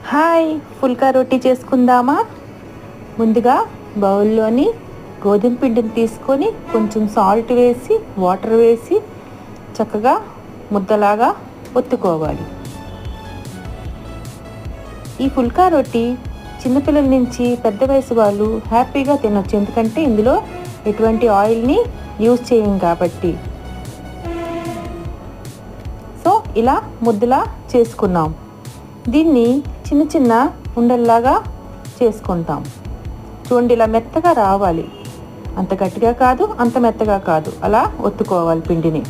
Hi, phulka రోటీ చేసుకుందామా? ముందుగా బౌల్లోని గోధుమ పిండిని తీసుకొని కొంచెం సాల్ట్ వేసి వాటర్ వేసి చక్కగా ముద్దలాగా ఒత్తుకోవాలి. ఈ ఫుల్కా రోటీ చిన్నపిల్లల నుంచి పెద్ద వయసు వాళ్ళు హ్యాపీగా తినొచ్చు, ఎందుకంటే ఇందులో ఎటువంటి ఆయిల్ని యూజ్ చేయం కాబట్టి. సో ఇలా ముద్దలా చేసుకున్నాం. దీన్ని చిన్న చిన్న ఉండల్లాగా చేసుకుంటాం. చూడండి, ఇలా మెత్తగా రావాలి. అంత గట్టిగా కాదు, అంత మెత్తగా కాదు, అలా ఒత్తుకోవాలి పిండిని.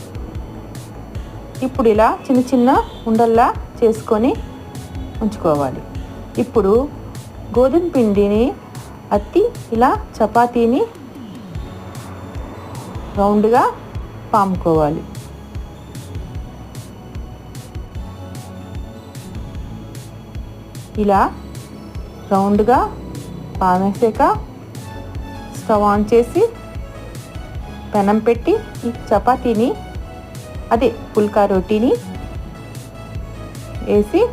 ఇప్పుడు ఇలా చిన్న చిన్న ఉండల్లా చేసుకొని ఉంచుకోవాలి. ఇప్పుడు గోధుమ పిండిని అత్తి ఇలా చపాతీని రౌండ్గా పాముకోవాలి. ఇలా రౌండ్గా పామేసాక స్టవ్ ఆన్ చేసి పెనం పెట్టి ఈ చపాతీని, అదే ఫుల్కా రోటీని వేసి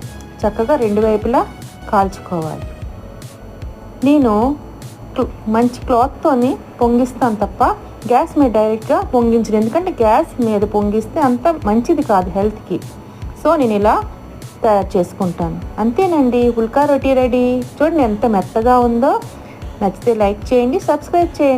చక్కగా రెండు వైపులా కాల్చుకోవాలి. నేను మంచి క్లాత్తోని పొంగిస్తాను తప్ప గ్యాస్ మీద డైరెక్ట్గా పొంగించను, ఎందుకంటే గ్యాస్ మీద పొంగిస్తే అంత మంచిది కాదు హెల్త్కి. సో నేను ఇలా తయారు చేసుకుంటాను. అంతేనండి, ఫుల్కా రోటీ రెడీ. చూడండి ఎంత మెత్తగా ఉందో. నచ్చితే లైక్ చేయండి, సబ్స్క్రైబ్ చేయండి.